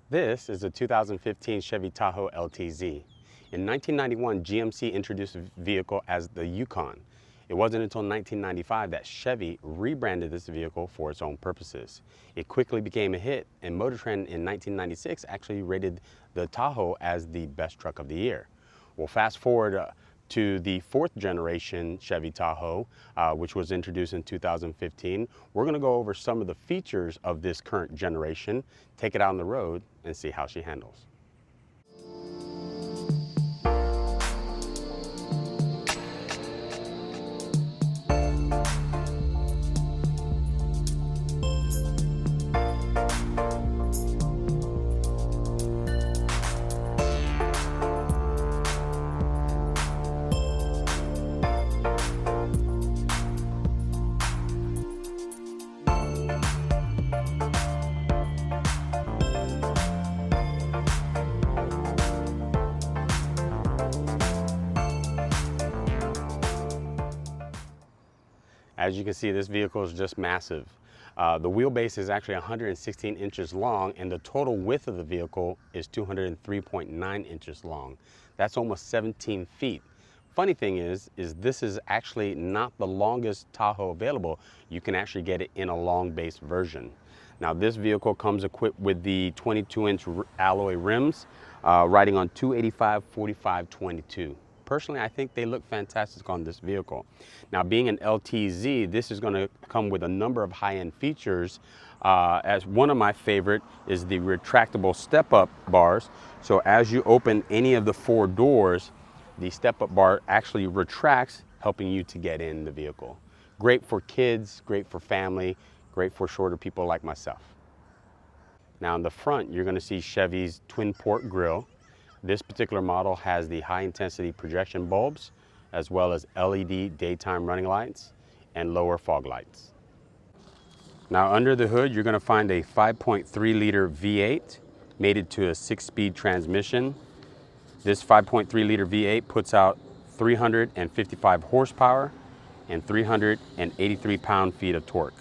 This is a 2015 Chevy Tahoe LTZ. In 1991, GMC introduced the vehicle as the Yukon. It wasn't until 1995 that Chevy rebranded this vehicle for its own purposes. It quickly became a hit, and Motor Trend in 1996 actually rated the Tahoe as the best truck of the year. Well, fast forward to the fourth generation Chevy Tahoe, which was introduced in 2015. We're going to go over some of the features of this current generation, take it out on the road, and see how she handles. As you can see, this vehicle is just massive. The wheelbase is actually 116 inches long, and the total width of the vehicle is 203.9 inches long. That's almost 17 feet. Funny thing is this is actually not the longest Tahoe available. You can actually get it in a long base version. Now, this vehicle comes equipped with the 22-inch alloy rims, riding on 285/45/22. Personally, I think they look fantastic on this vehicle. Now, being an LTZ, this is going to come with a number of high-end features. As one of my favorite is the retractable step-up bars. So as you open any of the four doors, the step-up bar actually retracts, helping you to get in the vehicle. Great for kids, great for family, great for shorter people like myself. Now in the front, you're going to see Chevy's twin port grille. This particular model has the high intensity projection bulbs, as well as LED daytime running lights and lower fog lights. Now under the hood, you're going to find a 5.3 liter V8 mated to a 6-speed transmission. This 5.3 liter V8 puts out 355 horsepower and 383 pound-feet of torque.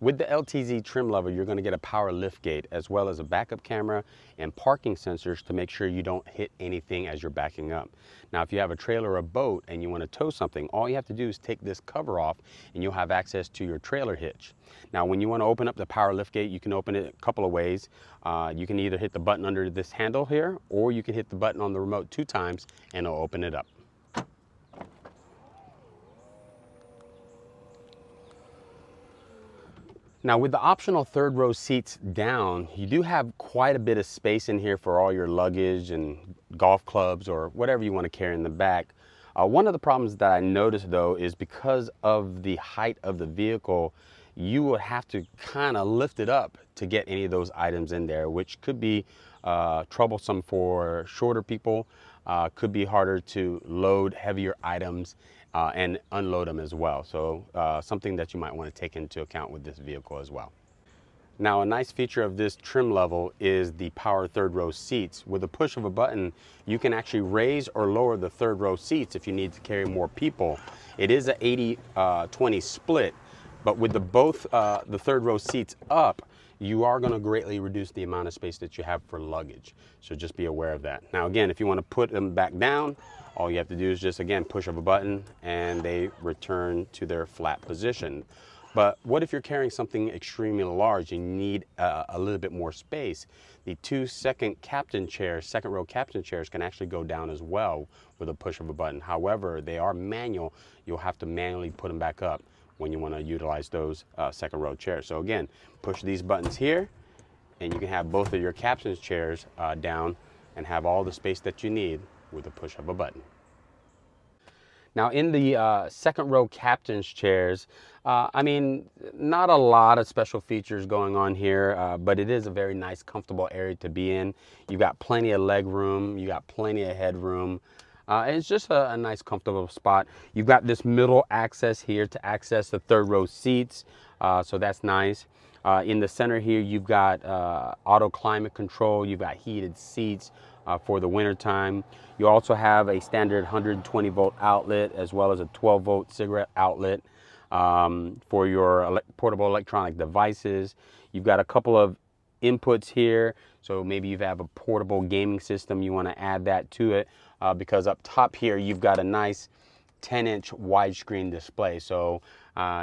With the LTZ trim level, you're going to get a power liftgate, as well as a backup camera and parking sensors to make sure you don't hit anything as you're backing up. Now, if you have a trailer or a boat and you want to tow something, all you have to do is take this cover off and you'll have access to your trailer hitch. Now, when you want to open up the power liftgate, you can open it a couple of ways. You can either hit the button under this handle here, or you can hit the button on the remote 2 times and it'll open it up. Now, with the optional third row seats down, you do have quite a bit of space in here for all your luggage and golf clubs or whatever you want to carry in the back. One of the problems that I noticed, though, is because of the height of the vehicle, you would have to kind of lift it up to get any of those items in there, which could be troublesome for shorter people, could be harder to load heavier items and unload them as well. So something that you might want to take into account with this vehicle as well. Now, a nice feature of this trim level is the power third row seats. With a push of a button, you can actually raise or lower the third row seats if you need to carry more people. It is an 80-20 split, but with the third row seats up, you are going to greatly reduce the amount of space that you have for luggage. So just be aware of that. Now again, if you want to put them back down, all you have to do is just, again, push of a button and they return to their flat position. But what if you're carrying something extremely large and you need a little bit more space? The 2 second row captain chairs can actually go down as well with a push of a button. However, they are manual. You'll have to manually put them back up when you want to utilize those second row chairs. So again, push these buttons here and you can have both of your captain's chairs down and have all the space that you need with a push of a button. Now in the second row captain's chairs, I mean, not a lot of special features going on here, but it is a very nice, comfortable area to be in. You've got plenty of leg room, you got plenty of headroom. It's just a nice, comfortable spot. You've got this middle access here to access the third row seats, so that's nice. In the center here, you've got auto climate control, you've got heated seats for the winter time. You also have a standard 120 volt outlet as well as a 12 volt cigarette outlet. for your portable electronic devices. You've got a couple of inputs here, so maybe you have a portable gaming system, you want to add that to it, because up top here you've got a nice 10-inch widescreen display, so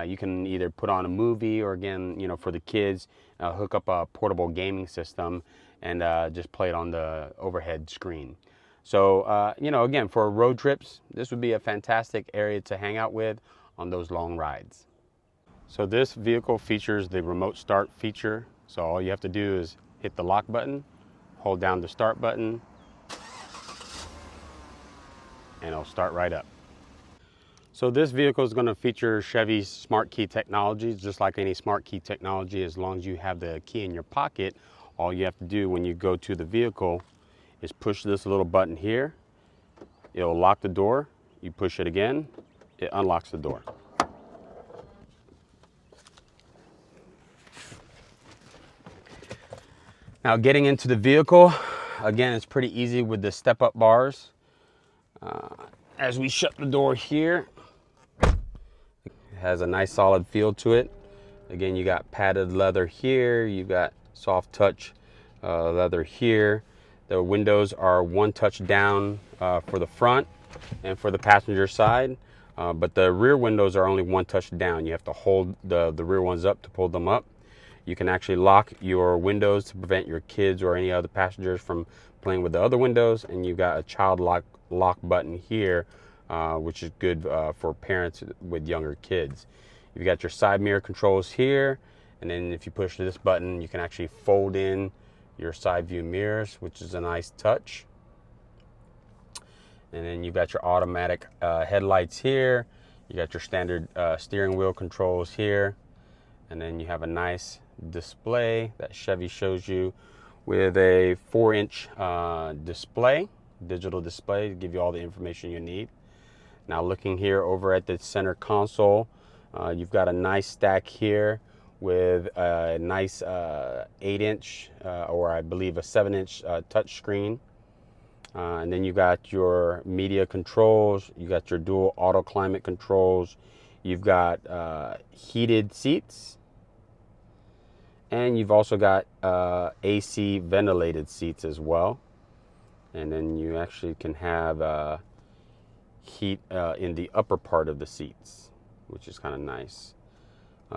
you can either put on a movie, or again, you know, for the kids, hook up a portable gaming system and just play it on the overhead screen. So you know, again, for road trips, this would be a fantastic area to hang out with on those long rides. So this vehicle features the remote start feature. So all you have to do is hit the lock button, hold down the start button, and it'll start right up. So this vehicle is going to feature Chevy's smart key technology. Just like any smart key technology, as long as you have the key in your pocket, all you have to do when you go to the vehicle is push this little button here. It'll lock the door. You push it again, it unlocks the door. Now getting into the vehicle, again, it's pretty easy with the step-up bars. As we shut the door here, it has a nice solid feel to it. Again, you got padded leather here, you got soft touch leather here. The windows are one touch down for the front and for the passenger side, but the rear windows are only one touch down. You have to hold the rear ones up to pull them up. You can actually lock your windows to prevent your kids or any other passengers from playing with the other windows, and you've got a child lock button here, which is good for parents with younger kids. You've got your side mirror controls here, and then if you push this button, you can actually fold in your side view mirrors, which is a nice touch. And then you've got your automatic headlights here. You got your standard steering wheel controls here, and then you have a nice display that Chevy shows you with a 4-inch display, digital display, to give you all the information you need. Now looking here over at the center console, you've got a nice stack here with a nice 8-inch or I believe a 7-inch touch screen. And then you got your media controls, you got your dual auto climate controls, you've got heated seats, and you've also got AC ventilated seats as well. And then you actually can have heat in the upper part of the seats, which is kind of nice.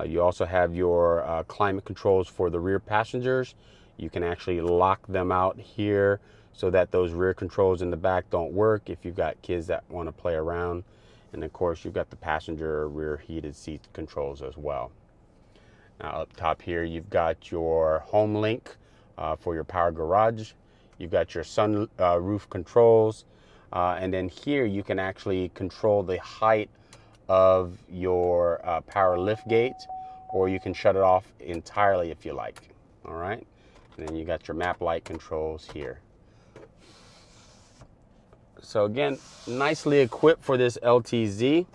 You also have your climate controls for the rear passengers. You can actually lock them out here so that those rear controls in the back don't work if you've got kids that want to play around. And of course, you've got the passenger rear heated seat controls as well. Now up top here, you've got your home link for your power garage. You've got your sun roof controls. And then here you can actually control the height of your power lift gate, or you can shut it off entirely if you like. All right. And then you got your map light controls here. So again, nicely equipped for this LTZ.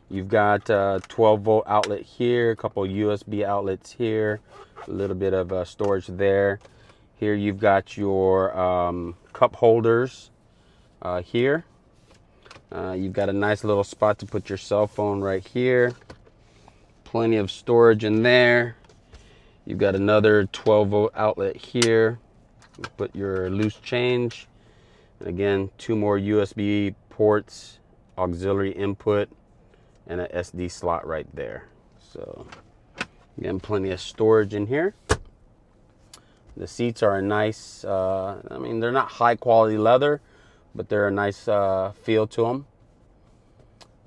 You've got a 12-volt outlet here, a couple USB outlets here, a little bit of storage there. Here you've got your cup holders here. You've got a nice little spot to put your cell phone right here. Plenty of storage in there. You've got another 12-volt outlet here. Put your loose change. And again, 2 more USB ports, auxiliary input, and an SD slot right there. So again, plenty of storage in here. The seats are a nice, I mean, they're not high quality leather, but they're a nice feel to them.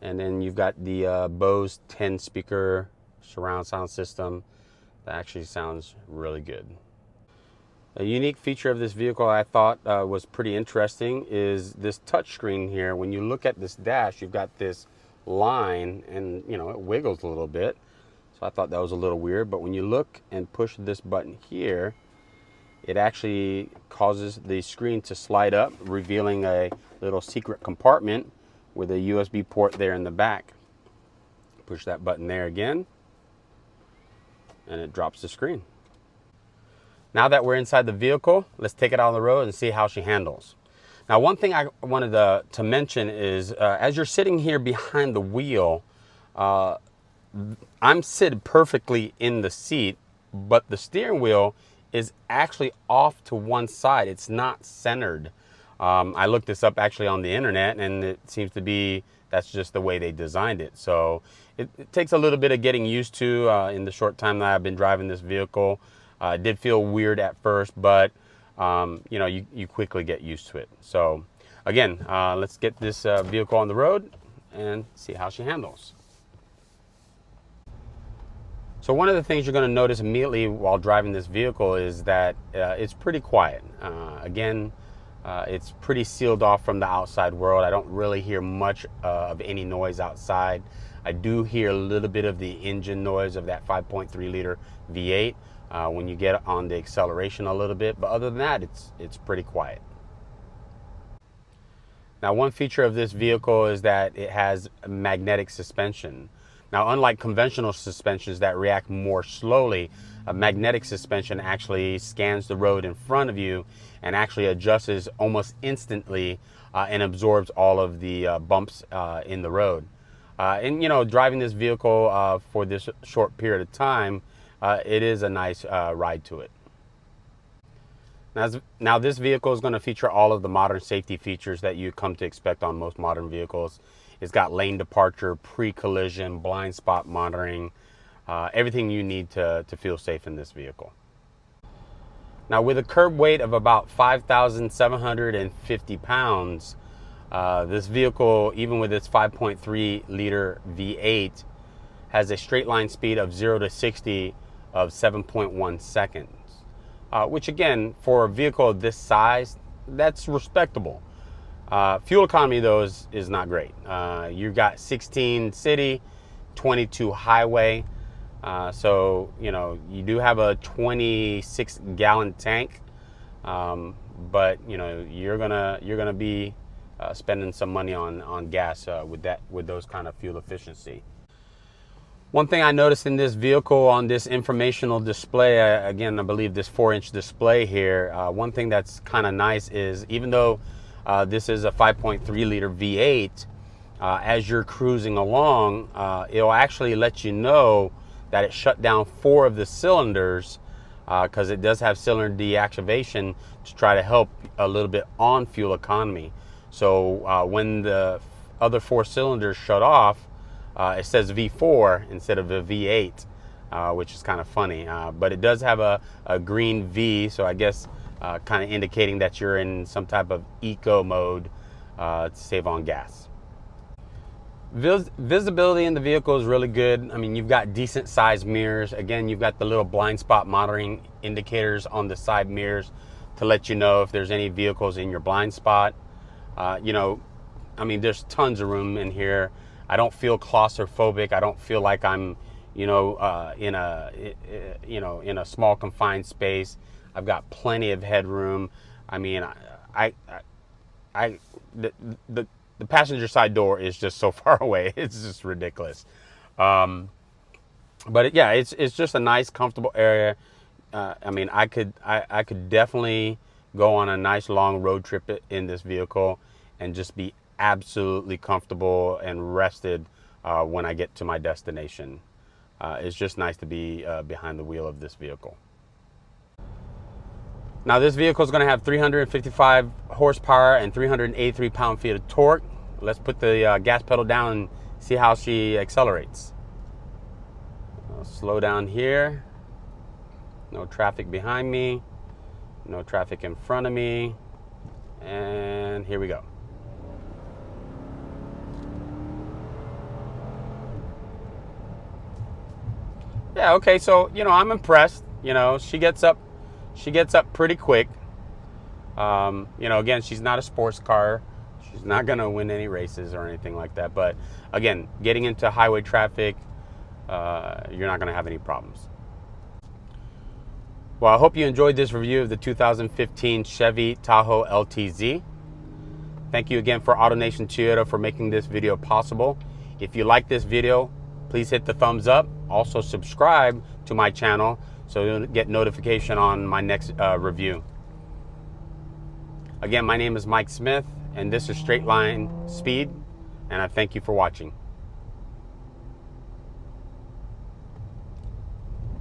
And then you've got the Bose 10 speaker surround sound system that actually sounds really good. A unique feature of this vehicle I thought was pretty interesting is this touch screen here. When you look at this dash, you've got this line, and you know, it wiggles a little bit. So I thought that was a little weird, but when you look and push this button here, it actually causes the screen to slide up, revealing a little secret compartment with a USB port there in the back. Push that button there again, and it drops the screen. Now that we're inside the vehicle, let's take it out on the road and see how she handles. Now, one thing I wanted to mention is as you're sitting here behind the wheel, I'm sitting perfectly in the seat, but the steering wheel is actually off to one side. It's not centered. I looked this up actually on the internet, and it seems to be that's just the way they designed it. So it takes a little bit of getting used to in the short time that I've been driving this vehicle. It did feel weird at first, but you know, you quickly get used to it. So again, let's get this vehicle on the road and see how she handles. So one of the things you're going to notice immediately while driving this vehicle is that it's pretty quiet. Again, it's pretty sealed off from the outside world. I don't really hear much of any noise outside. I do hear a little bit of the engine noise of that 5.3 liter V8 when you get on the acceleration a little bit, but other than that, it's pretty quiet. Now, one feature of this vehicle is that it has magnetic suspension. Now, unlike conventional suspensions that react more slowly, a magnetic suspension actually scans the road in front of you and actually adjusts almost instantly and absorbs all of the bumps in the road. And you know, driving this vehicle for this short period of time, it is a nice ride to it. Now this vehicle is going to feature all of the modern safety features that you come to expect on most modern vehicles. It's got lane departure, pre-collision, blind spot monitoring, everything you need to feel safe in this vehicle. Now, with a curb weight of about 5,750 pounds, this vehicle, even with its 5.3 liter V8, has a straight line speed of 0 to 60 of 7.1 seconds, which again, for a vehicle of this size, that's respectable. Fuel economy, though, is not great. You've got 16 city, 22 highway. So, you know, you do have a 26-gallon tank, but, you know, you're gonna be spending some money on gas with those kind of fuel efficiency. One thing I noticed in this vehicle on this informational display, again, I believe this 4-inch display here, one thing that's kind of nice is even though this is a 5.3 liter V8, as you're cruising along, it'll actually let you know that it shut down 4 of the cylinders because it does have cylinder deactivation to try to help a little bit on fuel economy. So when the other 4 cylinders shut off, it says V4 instead of a V8, which is kind of funny. But it does have a green V, so I guess kind of indicating that you're in some type of eco mode to save on gas. Visibility in the vehicle is really good. I mean, you've got decent sized mirrors. Again, you've got the little blind spot monitoring indicators on the side mirrors to let you know if there's any vehicles in your blind spot. You know, I mean, there's tons of room in here. I don't feel claustrophobic. I don't feel like I'm, you know, in a small confined space. I've got plenty of headroom. I mean, the passenger side door is just so far away. It's just ridiculous. But yeah, it's just a nice, comfortable area. I mean, I could definitely go on a nice long road trip in this vehicle and just be absolutely comfortable and rested when I get to my destination. It's just nice to be behind the wheel of this vehicle. Now, this vehicle is going to have 355 horsepower and 383 pound-feet of torque. Let's put the gas pedal down and see how she accelerates. I'll slow down here. No traffic behind me. No traffic in front of me. And here we go. Yeah, okay, so, you know, I'm impressed. You know, she gets up pretty quick. You know, again, she's not a sports car. She's not going to win any races or anything like that. But again, getting into highway traffic, you're not going to have any problems. Well, I hope you enjoyed this review of the 2015 Chevy Tahoe LTZ. Thank you again for AutoNation Toyota for making this video possible. If you like this video, please hit the thumbs up. Also subscribe to my channel so you'll get notification on my next review. Again, my name is Mike Smith, and this is Straight Line Speed, and I thank you for watching.